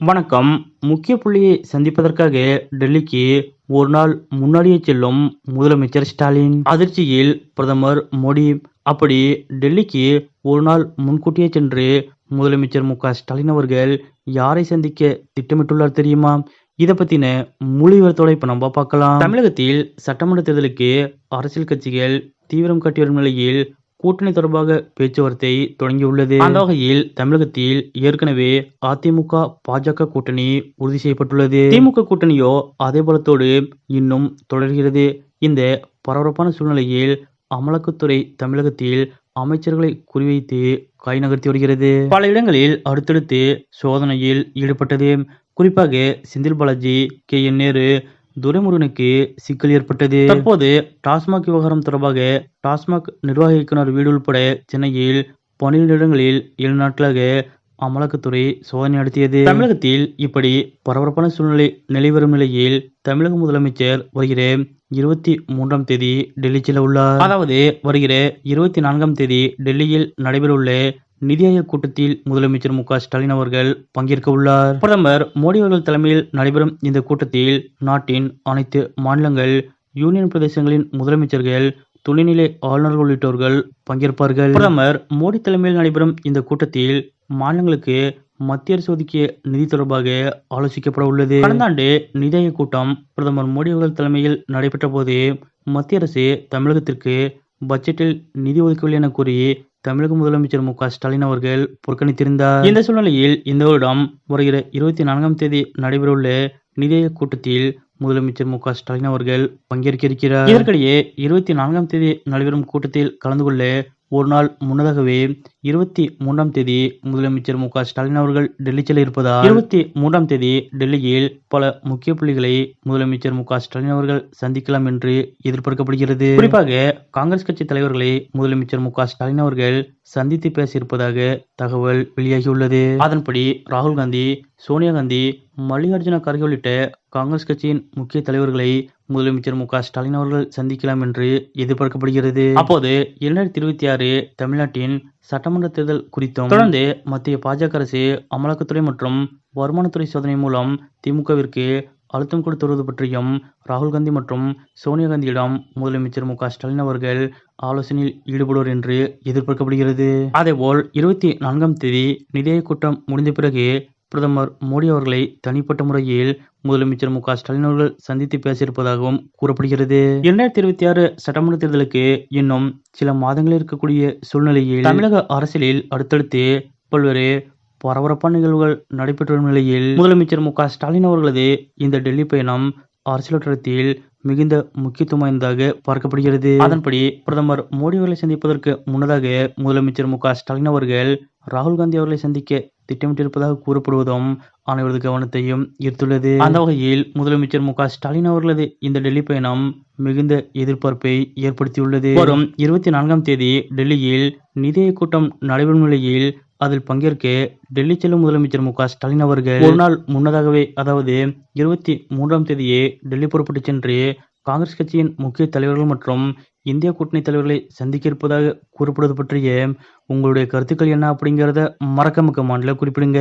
வணக்கம். முக்கிய புள்ளியை சந்திப்பதற்காக டெல்லிக்கு ஒரு நாள் முன்னாடியே செல்லும் முதலமைச்சர் ஸ்டாலின். அதிர்ச்சியில் பிரதமர் மோடி. அப்படி டெல்லிக்கு ஒரு நாள் முன்கூட்டியே சென்று முதலமைச்சர் மு.க.ஸ்டாலின் அவர்கள் யாரை சந்திக்க திட்டமிட்டுள்ளார் தெரியுமா? இதை பத்தின முழு விவரத்தோட இப்ப நம்ம பார்க்கலாம். தமிழகத்தில் சட்டமன்ற தேர்தலுக்கு அரசியல் கட்சிகள் தீவிரம் காட்டி வரும் நிலையில் கூட்டணி தொடர்பாக பேச்சுவார்த்தை தொடங்கியுள்ளது. அந்த வகையில் தமிழகத்தில் ஏற்கனவே அதிமுக பாஜக கூட்டணி உறுதி செய்யப்பட்டுள்ளது. திமுக கூட்டணியோ அதே பலத்தோடு இன்னும் தொடர்கிறது. இந்த பரபரப்பான சூழ்நிலையில் அமலாக்கத்துறை தமிழகத்தில் அமைச்சர்களை குறிவைத்து கை நகர்த்தி வருகிறது. பல இடங்களில் அடுத்தடுத்து சோதனையில் ஈடுபட்டது. குறிப்பாக செந்தில் பாலாஜி, கே.என். நேரு, துரைமுருகனுக்கு சிக்கல் ஏற்பட்டது. தற்போது டாஸ்மாக் விவகாரம் தொடர்பாக டாஸ்மாக் நிர்வாக இயக்குனர் வீடு உள்பட சென்னையில் 12 இடங்களில் 7 நாட்களாக அமலாக்கத்துறை சோதனை நடத்தியது. தமிழகத்தில் இப்படி பரபரப்பான சூழ்நிலை நிலைவரும் நிலையில் தமிழக முதலமைச்சர் வருகிற 23ஆம் தேதி டெல்லி செல்ல உள்ளார். அதாவது வருகிற 24ஆம் தேதி டெல்லியில் நடைபெறவுள்ள நிதி ஆயோக் கூட்டத்தில் முதலமைச்சர் மு.க.ஸ்டாலின் அவர்கள் பங்கேற்க உள்ளார். பிரதமர் மோடி அவர்கள் தலைமையில் நடைபெறும் இந்த கூட்டத்தில் நாட்டின் அனைத்து மாநிலங்கள், யூனியன் பிரதேசங்களின் முதலமைச்சர்கள், துணைநிலை ஆளுநர்கள் உள்ளிட்டோர்கள் பங்கேற்பார்கள். பிரதமர் மோடி தலைமையில் நடைபெறும் இந்த கூட்டத்தில் மாநிலங்களுக்கு மத்திய அரசு ஒதுக்கிய நிதி தொடர்பாக ஆலோசிக்கப்பட உள்ளது. கடந்த ஆண்டு நிதி ஆயோக் கூட்டம் பிரதமர் மோடி அவர்கள் தலைமையில் நடைபெற்ற போது மத்திய அரசு தமிழகத்திற்கு பட்ஜெட்டில் நிதி ஒதுக்கவில்லை என கூறி தமிழக முதலமைச்சர் மு.க.ஸ்டாலின் அவர்கள் புறக்கணித்திருந்தார். இந்த சூழ்நிலையில் இந்த வருடம் வருகிற 24ஆம் தேதி நடைபெறவுள்ள நிதி ஆயோக் கூட்டத்தில் முதலமைச்சர் மு.க.ஸ்டாலின் அவர்கள் பங்கேற்க இருக்கிறார். இதற்கிடையே 24ஆம் தேதி நடைபெறும் கூட்டத்தில் கலந்து கொள்ள ஒரு நாள் முன்னதாகவே 23ஆம் தேதி முதலமைச்சர் மு.க.ஸ்டாலின் அவர்கள் டெல்லி செல்ல இருப்பதால் 23ஆம் தேதி டெல்லியில் பல முக்கிய புள்ளிகளை முதலமைச்சர் மு.க.ஸ்டாலின் அவர்கள் சந்திக்கலாம் என்று எதிர்பார்க்கப்படுகிறது. குறிப்பாக காங்கிரஸ் கட்சி தலைவர்களை முதலமைச்சர் மு.க.ஸ்டாலின் அவர்கள் சந்தித்து பேச இருப்பதாக தகவல் வெளியாகியுள்ளது. அதன்படி ராகுல் காந்தி, சோனியா காந்தி, மல்லிகார்ஜுன கார்கே உள்ளிட்ட காங்கிரஸ் கட்சியின் முக்கிய தலைவர்களை முதலமைச்சர் மு.க.ஸ்டாலின் அவர்கள் சந்திக்கலாம் என்று எதிர்பார்க்கப்படுகிறது. அப்போது 2026 தமிழ்நாட்டின் சட்டமன்ற தேர்தல் குறித்தும் தொடர்ந்து மத்திய பாஜக அரசு அமலாக்கத்துறை மற்றும் வருமானத்துறை சோதனை மூலம் திமுகவிற்கு அழுத்தம் கொடுத்து வருவது பற்றியும் ராகுல் காந்தி மற்றும் சோனியா காந்தியிடம் முதலமைச்சர் மு.க.ஸ்டாலின் அவர்கள் ஆலோசனையில் ஈடுபடுவார் என்று எதிர்பார்க்கப்படுகிறது. அதேபோல் 24ஆம் தேதி நிதி ஆயோக் கூட்டம் முடிந்த பிறகு பிரதமர் மோடி அவர்களை தனிப்பட்ட முறையில் முதலமைச்சர் மு.க.ஸ்டாலின் அவர்கள் சந்தித்து பேசியிருப்பதாகவும் கூறப்படுகிறது. 2026 சட்டமன்ற தேர்தலுக்கு இன்னும் சில மாதங்கள் இருக்கக்கூடிய சூழ்நிலையில் தமிழக அரசியலில் அடுத்தடுத்து பல்வேறு பரபரப்பான நிகழ்வுகள் நடைபெற்று வரும் நிலையில் முதலமைச்சர் மு.க.ஸ்டாலின் அவர்களது இந்த டெல்லி பயணம் அரசியல் வட்டாரத்தில் மிகுந்த முக்கியத்துவம் வாய்ந்ததாக பார்க்கப்படுகிறது. அதன்படி பிரதமர் மோடி அவர்களை சந்திப்பதற்கு முன்னதாக முதலமைச்சர் மு.க.ஸ்டாலின் அவர்கள் ராகுல் காந்தி அவர்களை சந்திக்க திட்டமிட்டிருப்பதாக கூறப்படுவதும் அனைவரது கவனத்தையும் ஈர்த்துள்ளது. அந்த வகையில் முதலமைச்சர் மு.க.ஸ்டாலின் அவர்களது இந்த டெல்லி பயணம் மிகுந்த எதிர்பார்ப்பை ஏற்படுத்தியுள்ளது. வரும் 24ஆம் தேதி டெல்லியில் நிதி ஆயோக் கூட்டம் நடைபெறும் நிலையில் அதில் பங்கேற்க டெல்லி செல்லும் முதலமைச்சர் மு.க.ஸ்டாலின் அவர்கள் ஒரு நாள் முன்னதாகவே, அதாவது 23ஆம் தேதியே டெல்லி புறப்பட்டு சென்று காங்கிரஸ் கட்சியின் முக்கிய தலைவர்கள் மற்றும் இந்திய கூட்டணி தலைவர்களை சந்திக்க இருப்பதாக கூறப்படுவது பற்றிய உங்களுடைய கருத்துக்கள் என்ன அப்படிங்கிறத மறக்காம கமெண்ட்ல குறிப்பிடுங்க.